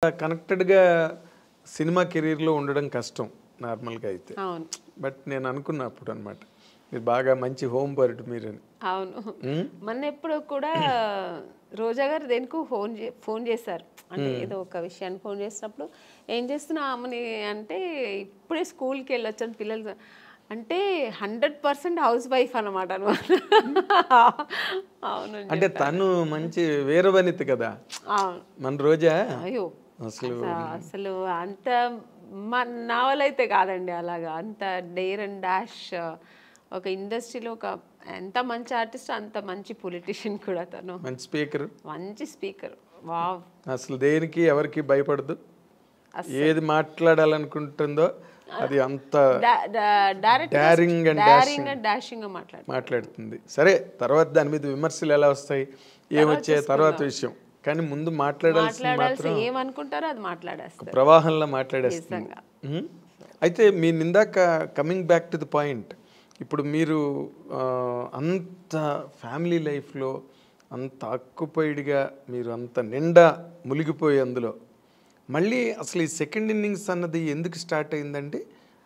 కనెక్టెడ్గా cinema కెరీర్లో ఉండడం కష్టం నార్మల్గా అయితే. అవును. బట్ నేను అనుకున్నా అప్పుడు అనమాట మీరు బాగా మంచి హోమ్ బర్డ్ మీరని. అవును. మొన్న ఎప్పుడు కూడా రోజా గారు దేనికి ఫోన్ చేశారు, అంటే ఏదో ఒక విషయాన్ని ఫోన్ చేసినప్పుడు ఏం చేస్తున్నా ఆమెని అంటే ఇప్పుడే స్కూల్కి వెళ్ళొచ్చాను పిల్లలు అంటే 100% హౌస్ వైఫ్ అనమాట. అవును. అంటే తను మంచి వీరవనిత కదా మన రోజా. అయ్యో అసలు అసలు అంత నా వల్ల అయితే కాదండి అలాగా, అంత డేర్ అండ్ డాష్. ఒక ఇండస్ట్రీలో ఒక ఎంత మంచి ఆర్టిస్ట్ అంత మంచి పొలిటీషియన్ కూడా తను. మంచి స్పీకర్, మంచి స్పీకర్. వావ్. అసలు దేనికి ఎవరికి భయపడదు, ఏది మాట్లాడాలనుకుంటుందో అది అంత డారింగ్ అండ్ డాషింగ్ మాట్లాడుతుంది. సరే తర్వాత దాని మీద విమర్శలు ఎలా వస్తాయి ఏమొచ్చే తర్వాత విషయం, కానీ ముందు మాట్లాడాల్సి ఏమనుకుంటారో అది మాట్లాడేస్తారు, ప్రవాహంలో మాట్లాడేస్తుంది. అయితే మీ ఇందాక coming back to the point, ఇప్పుడు మీరు అంత ఫ్యామిలీ లైఫ్లో అంత ఆక్యుపైడ్గా మీరు అంత నిండా మునిగిపోయి అందులో మళ్ళీ అసలు ఈ సెకండ్ ఇన్నింగ్స్ అన్నది ఎందుకు స్టార్ట్ అయిందండి?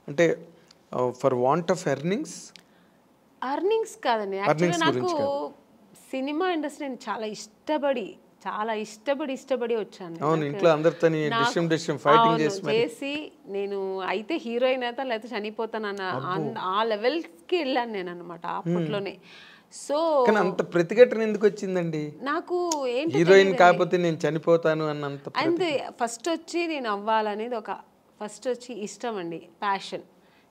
అంటే ఫర్ వాంట్ ఆఫ్ ఎర్నింగ్స్ కాదండి. యాక్చువల్గా నాకు సినిమా ఇండస్ట్రీ చాలా ఇష్టపడి వచ్చాను. అవును, ఇంట్లో అందరితో చేసి నేను అయితే హీరోయిన్ అయితే లేకపోతే చనిపోతానన్న ఆ లెవెల్కి వెళ్ళాను నేను అనమాట అప్పట్లోనే. సో అంత ప్రతిఘటన ఎందుకు వచ్చిందండి నాకు? ఏంటి హీరోయిన్ కాకపోతే నేను చనిపోతాను అన్నంత? అంతే. ఫస్ట్ వచ్చి నేను అవ్వాలనేది ఫస్ట్ వచ్చి ఇష్టం అండి, ప్యాషన్.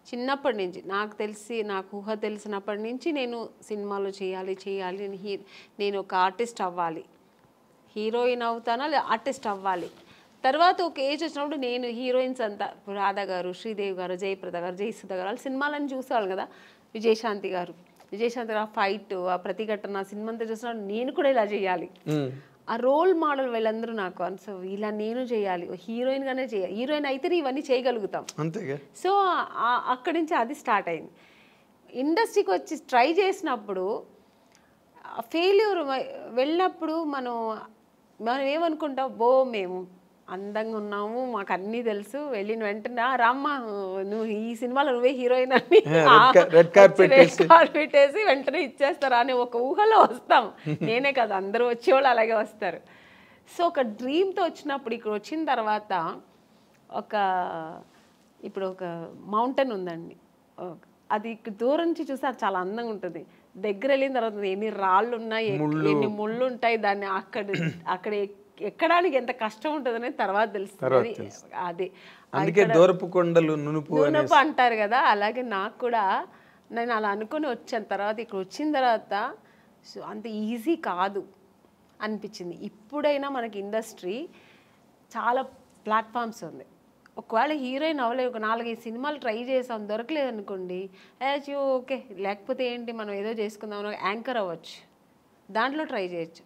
చిన్నప్పటి నుంచి నాకు తెలిసి, నాకు ఊహ తెలిసినప్పటి నుంచి నేను సినిమాలో చేయాలి నేను ఒక ఆర్టిస్ట్ అవ్వాలి, హీరోయిన్ అవుతానా లేదా ఆర్టిస్ట్ అవ్వాలి. తర్వాత ఒక ఏజ్ వచ్చినప్పుడు నేను హీరోయిన్స్ అంతా రాధా గారు, శ్రీదేవి గారు, జయప్రద గారు, జయసుధ గారు వాళ్ళ సినిమాలని చూసేవాళ్ళు కదా. విజయశాంతి గారు ఫైట్, ఆ ప్రతిఘటన సినిమా అంతా చూసినప్పుడు నేను కూడా ఇలా చేయాలి, ఆ రోల్ మోడల్ వీళ్ళందరూ నాకు. సో ఇలా నేను చేయాలి, హీరోయిన్గానే చేయాలి, హీరోయిన్ అయితేనే ఇవన్నీ చేయగలుగుతాం. సో అక్కడి నుంచి అది స్టార్ట్ అయింది. ఇండస్ట్రీకి వచ్చి ట్రై చేసినప్పుడు ఫెయిల్యూర్ వెళ్ళినప్పుడు మనం ఏమనుకుంటాం, మేము అందంగా ఉన్నాము, మాకు అన్నీ తెలుసు, వెళ్ళిన వెంటనే రామ్మ నువ్వు ఈ సినిమాలో నువ్వే హీరోయిన్ అని రెడ్ కార్పెట్ వేసి వెంటనే ఇచ్చేస్తారా అని ఒక ఊహలో వస్తాం. నేనే కదా, అందరూ వచ్చేవాళ్ళు అలాగే వస్తారు. సో ఒక డ్రీమ్తో వచ్చినప్పుడు ఇక్కడ వచ్చిన తర్వాత ఇప్పుడు ఒక మౌంటైన్ ఉందండి, అది ఇక్కడ దూరం నుంచి చూస్తే అది చాలా అందంగా ఉంటుంది. దగ్గర వెళ్ళిన తర్వాత ఎన్ని రాళ్ళు ఉన్నాయి, ఎన్ని ముళ్ళు ఉంటాయి, దాన్ని అక్కడ ఎక్కడానికి ఎంత కష్టం ఉంటుందనే తర్వాత తెలుస్తుంది. అది అందుకే దూరపు కొండలు నునుపు అంటారు కదా. అలాగే నాకు కూడా నేను అలా అనుకుని వచ్చాను. తర్వాత ఇక్కడ వచ్చిన తర్వాత అంత ఈజీ కాదు అనిపించింది. ఇప్పుడైనా మనకి ఇండస్ట్రీ చాలా ప్లాట్ఫామ్స్ ఉంది. ఒకవేళ హీరోయిన్ అవ్వలేదు, ఒక 4-5 సినిమాలు ట్రై చేసాం, దొరకలేదు అనుకోండి, ఓకే లేకపోతే ఏంటి మనం ఏదో చేసుకుందాం, యాంకర్ అవ్వచ్చు, దాంట్లో ట్రై చేయొచ్చు,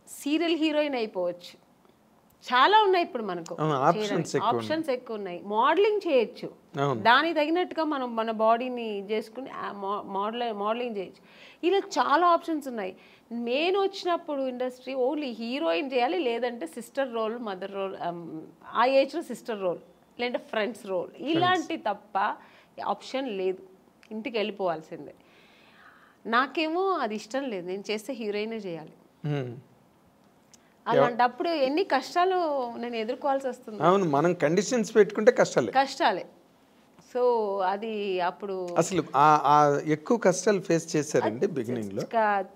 సీరియల్ హీరోయిన్ అయిపోవచ్చు, చాలా ఉన్నాయి ఇప్పుడు మనకు ఆప్షన్స్ ఎక్కువ ఉన్నాయి. మోడలింగ్ చేయొచ్చు, దానికి తగినట్టుగా మనం మన బాడీని చేసుకుని మోడలింగ్ చేయొచ్చు. ఇలా చాలా ఆప్షన్స్ ఉన్నాయి. నేను వచ్చినప్పుడు ఇండస్ట్రీ ఓన్లీ హీరోయిన్ చేయాలి, లేదంటే సిస్టర్ రోల్, మదర్ రోల్, ఆ ఏజ్లో సిస్టర్ రోల్, లేదంటే ఫ్రెండ్స్ రోల్, ఇలాంటి తప్ప ఆప్షన్ లేదు, ఇంటికి వెళ్ళిపోవాల్సిందే. నాకేమో అది ఇష్టం లేదు, నేను చేస్తే హీరోయినే చేయాలి. అలాంటప్పుడు ఎన్ని కష్టాలు నేను ఎదుర్కోవాల్సి వస్తుంది. అవును, మనం కండిషన్స్ పెట్టుకుంటే కష్టాలే. సో అది అప్పుడు అసలు ఎక్కువ కష్టాలు ఫేస్ చేశారండి బిగినింగ్ లో?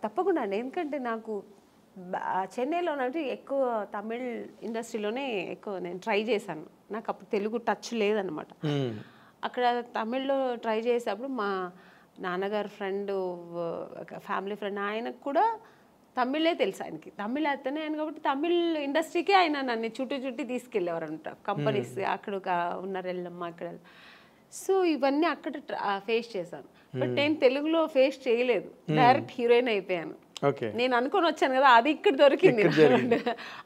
తప్పకుండా అండి, ఎందుకంటే నాకు చెన్నైలో ఎక్కువ తమిళ్ ఇండస్ట్రీలోనే ఎక్కువ నేను ట్రై చేశాను. నాకు అప్పుడు తెలుగు టచ్ లేదనమాట. అక్కడ తమిళ్లో ట్రై చేసేటప్పుడు మా నాన్నగారు ఫ్రెండ్, ఫ్యామిలీ ఫ్రెండ్, ఆయనకు కూడా తమిళే తెలుసు, ఆయనకి తమిళ్ అతనే ఆయన కాబట్టి తమిళ్ ఇండస్ట్రీకే ఆయన నన్ను చుట్టి తీసుకెళ్ళేవారు అనమాట. కంపెనీస్ అక్కడ ఉన్నారు వెళ్ళమ్మా అక్కడ. సో ఇవన్నీ అక్కడ ఫేస్ చేశాను. బట్ నేను తెలుగులో ఫేస్ చేయలేదు, డైరెక్ట్ హీరోయిన్ అయిపోయాను. నేను అనుకొని వచ్చాను కదా, అది ఇక్కడ దొరికింది.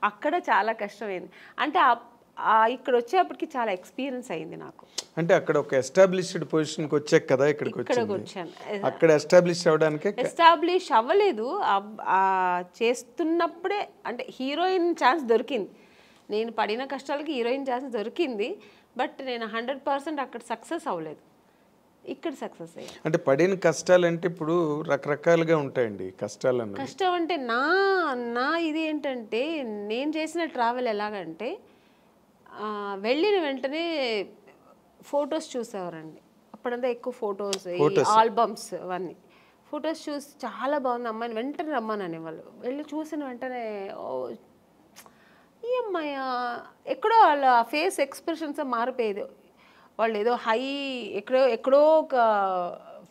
అక్కడ చాలా కష్టమైంది. అంటే ఇక్కడ వచ్చేప్పటికి చాలా ఎక్స్పీరియన్స్ అయింది నాకు. అంటే అక్కడ ఒక ఎస్టాబ్లిష్డ్ పొజిషన్కి వచ్చాక కదా ఇక్కడికి వచ్చాను. అక్కడ ఎస్టాబ్లిష్ అవ్వడానికి ఎస్టాబ్లిష్ అవ్వలేదు, చేస్తున్నప్పుడే అంటే హీరోయిన్ ఛాన్స్ దొరికింది. నేను పడిన కష్టాలకి హీరోయిన్ ఛాన్స్ దొరికింది, బట్ నేను 100% అక్కడ సక్సెస్ అవ్వలేదు, ఇక్కడ సక్సెస్ అయ్యాను. అంటే పడిన కష్టాలంటే ఇప్పుడు రకరకాలుగా ఉంటాయండి కష్టాలు అన్నది. కష్టం అంటే నా ఇది ఏంటంటే, నేను చేసిన ట్రావెల్ ఎలాగంటే వెళ్ళిన వెంటనే ఫొటోస్ చూసేవారండి. అప్పుడంతా ఎక్కువ ఫొటోస్, ఆల్బమ్స్ అవన్నీ ఫొటోస్ చూసి చాలా బాగుంది అమ్మాయిని వెంటనే రమ్మని అనేవాళ్ళు. వెళ్ళి చూసిన వెంటనే ఈ అమ్మాయి ఎక్కడో వాళ్ళ ఫేస్ ఎక్స్ప్రెషన్స్ మారిపోయేది. వాళ్ళు ఏదో హై ఎక్కడో ఒక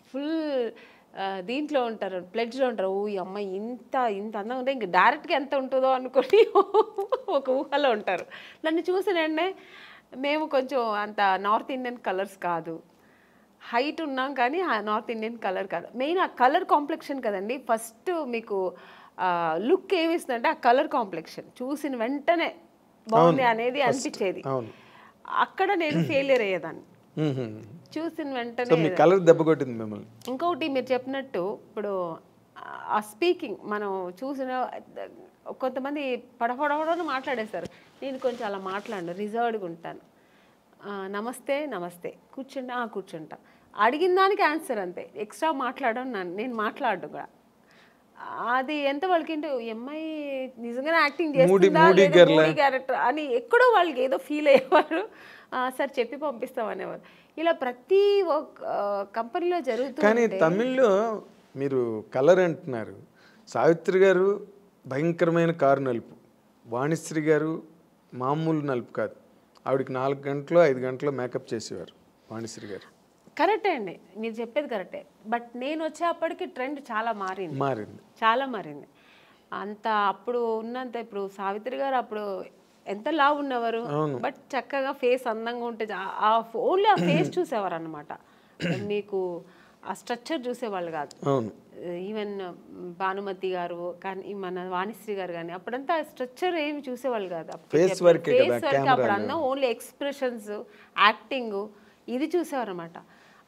ఫుల్ దీంట్లో ఉంటారు, ప్లెడ్జ్లో ఉంటారు. ఓ ఈ అమ్మాయి ఇంత అందంగా ఉంటే ఇంక డైరెక్ట్గా ఎంత ఉంటుందో అనుకొని ఒక ఊహలో ఉంటారు. నన్ను చూసినండి, మేము కొంచెం అంత నార్త్ ఇండియన్ కలర్స్ కాదు, హైట్ ఉన్నాం కానీ నార్త్ ఇండియన్ కలర్ కాదు. మెయిన్ ఆ కలర్ కాంప్లెక్షన్ కదండి ఫస్ట్ మీకు లుక్ ఏమిస్తుందంటే ఆ కలర్ కాంప్లెక్షన్ చూసిన వెంటనే బాగుంది అనేది అనిపించేది. అక్కడ నేను ఫెయిలియర్ అయ్యేదాన్ని చూసిన వెంటనే. కలర్ దెబ్బ కొట్టింది మిమ్మల్ని. ఇంకొకటి మీరు చెప్పినట్టు ఇప్పుడు ఆ స్పీకింగ్ మనం చూసిన కొంతమంది పడపడని మాట్లాడేస్తారు. నేను కొంచెం అలా మాట్లాడను, రిజర్వ్డ్గా ఉంటాను. నమస్తే కూర్చుంటా, అడిగిన దానికి ఆన్సర్ అంతే, ఎక్స్ట్రా మాట్లాడను, నేను మాట్లాడను కూడా. అది ఎంత వాళ్ళకి అమ్మాయి నిజంగానే యాక్టింగ్ చేస్తుందా క్యారెక్టర్ అని ఎక్కడో వాళ్ళకి ఏదో ఫీల్ అయ్యేవారు. సార్ చెప్పి పంపిస్తాం అనేవారు. ఇలా ప్రతి ఒక్క కంపెనీలో జరుగుతుంది. కానీ తమిళ్లో మీరు కలర్ అంటున్నారు, సావిత్రి గారు భయంకరమైన కారు నలుపు, వాణిశ్రీ గారు మామూలు నలుపు కాదు, ఆవిడకి 4 గంటలు 5 గంటలు మేకప్ చేసేవారు వాణిశ్రీ గారు. కరెక్టే అండి, మీరు చెప్పేది కరెక్టే. బట్ నేను వచ్చేప్పటికి ట్రెండ్ చాలా మారింది. అంత అప్పుడు ఉన్నంత ఇప్పుడు సావిత్రి గారు అప్పుడు ఎంత లావు ఉన్నవారు, బట్ చక్కగా ఫేస్ అందంగా ఉంటే ఓన్లీ ఆ ఫేస్ చూసేవారు అనమాట. మీకు ఆ స్ట్రక్చర్ చూసేవాళ్ళు కాదు. ఈవెన్ భానుమతి గారు కానీ మన వాణిశ్రీ గారు కానీ అప్పుడంతా స్ట్రక్చర్ ఏమి చూసేవాళ్ళు కాదు. ఫేస్ వర్క్ అప్పుడు అన్న ఓన్లీ ఎక్స్ప్రెషన్స్, యాక్టింగ్ ఇది చూసేవారు అనమాట.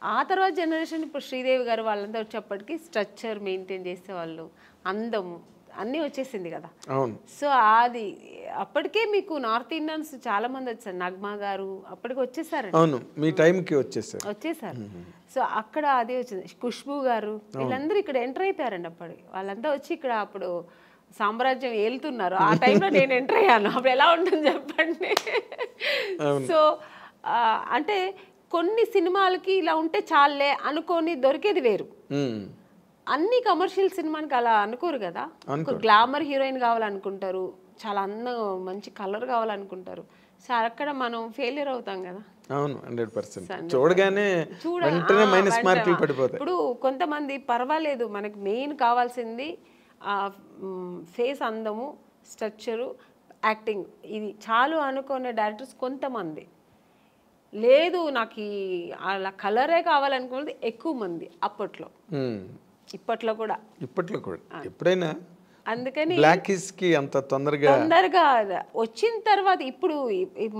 ఆ తర్వాత జనరేషన్ ఇప్పుడు శ్రీదేవి గారు వాళ్ళంతా వచ్చేప్పటికి స్ట్రక్చర్ మెయింటైన్ చేసేవాళ్ళు, అందము అన్నీ వచ్చేసింది కదా. సో అది అప్పటికే మీకు నార్త్ ఇండియన్స్ చాలా మంది వచ్చారు. నగ్మా గారు అప్పటికి వచ్చేసారు, వచ్చేసారు. సో అక్కడ అదే వచ్చింది. ఖుష్బూ గారు వీళ్ళందరూ ఇక్కడ ఎంటర్ అయిపోయారండి. అప్పటికి వాళ్ళంతా వచ్చి ఇక్కడ అప్పుడు సామ్రాజ్యం ఏలుతున్నారు. ఆ టైంలో నేను ఎంటర్ అయ్యాను. అప్పుడు ఎలా ఉంటుంది చెప్పండి. సో అంటే కొన్ని సినిమాలకి ఇలా ఉంటే చాలే అనుకొని దొరికేది వేరు. అన్ని కమర్షియల్ సినిమానికి అలా అనుకోరు కదా. ఒక గ్లామర్ హీరోయిన్ కావాలనుకుంటారు, చాలా అందం మంచి కలర్ కావాలనుకుంటారు. సో అక్కడ మనం ఫెయిలియర్ అవుతాం కదా. అవును, 100%. చూడగానే వెంటనే మైనస్ మార్కులు పడిపోతాయి. ఇప్పుడు కొంతమంది పర్వాలేదు, మనకి మెయిన్ కావాల్సింది ఫేస్ అందము, స్ట్రక్చరు, యాక్టింగ్, ఇది చాలు అనుకునే డైరెక్టర్స్ కొంతమంది. లేదు నాకు అలా కలరే కావాలనుకున్నది ఎక్కువ మంది అప్పట్లో, ఇప్పట్లో కూడా ఎప్పుడైనా. అందుకని అంత తొందరగా వచ్చిన తర్వాత ఇప్పుడు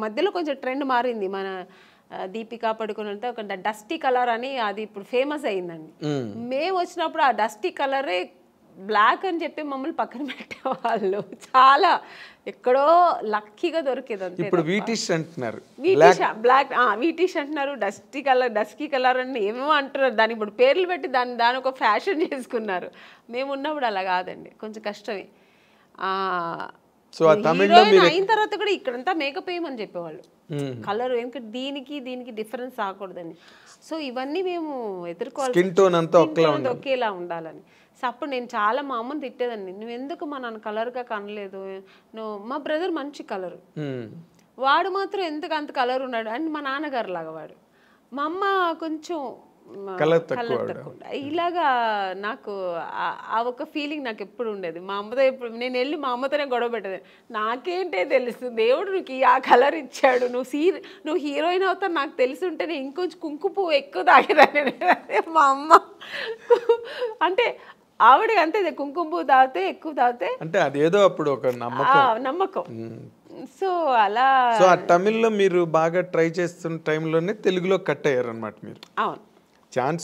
మధ్యలో కొంచెం ట్రెండ్ మారింది. మన దీపికా పడుకుని ఒక డస్టీ కలర్ అని అది ఇప్పుడు ఫేమస్ అయిందండి. మేము వచ్చినప్పుడు ఆ డస్టీ కలరే బ్లాక్ అని చెప్పి మమ్మల్ని పక్కన పెట్టేవాళ్ళు. చాలా ఎక్కడో లక్కీగా దొరికేది అంతే. ఇప్పుడు వీటిష్ అంటున్నారు, బ్లాక్ వీటిష్ అంటున్నారు, డస్కీ కలర్ అని ఏమేమో అంటున్నారు. దాని ఇప్పుడు పేర్లు పెట్టి దాని ఒక ఫ్యాషన్ చేసుకున్నారు. మేము ఉన్నప్పుడు అలా కాదండి, కొంచెం కష్టమే. అయిన తర్వాత కూడా ఇక్కడంతా మేకప్ వేయమని చెప్పేవాళ్ళు, కలర్ ఎందుకంటే దీనికి డిఫరెన్స్ రాకూడదని. సో ఇవన్నీ మేము ఎదుర్కోవాలి, ఒకేలా ఉండాలని. సో అప్పుడు నేను చాలా మా అమ్మని తిట్టేదాన్ని, నువ్వు ఎందుకు మా నాన్న కలర్గా కనలేదు, నువ్వు మా బ్రదర్ మంచి కలరు, వాడు మాత్రం ఎందుకు అంత కలర్ ఉన్నాడు అని. మా నాన్నగారు లాగా వాడు, మా అమ్మ కొంచెం కలర్ తక్కువ. ఇలాగా నాకు ఆ ఒక ఫీలింగ్ నాకు ఎప్పుడు ఉండేది. మా అమ్మతో ఎప్పుడు నేను వెళ్ళి మా అమ్మతోనే గొడవ పెట్టేది, నాకేంటే తెలుసు దేవుడు నీకు ఆ కలర్ ఇచ్చాడు, నువ్వు హీరోయిన్ అవుతావు నాకు తెలిసి ఉంటేనే ఇంకొంచెం కుంకుమ పువ్వు ఎక్కువ తాగేదాన్ని. మా అమ్మ అంటే ఆవిడ అంతే, కుంకుమ పువ్వు తాగితే ఎక్కువ తాగితే అంటే అదేదో అప్పుడు ఒక నమ్మకం. సో అలా తమిళ్లో మీరు బాగా ట్రై చేస్తున్న టైంలోనే తెలుగులో కట్ అయ్యారు అనమాట మీరు. అవును, ఛాన్స్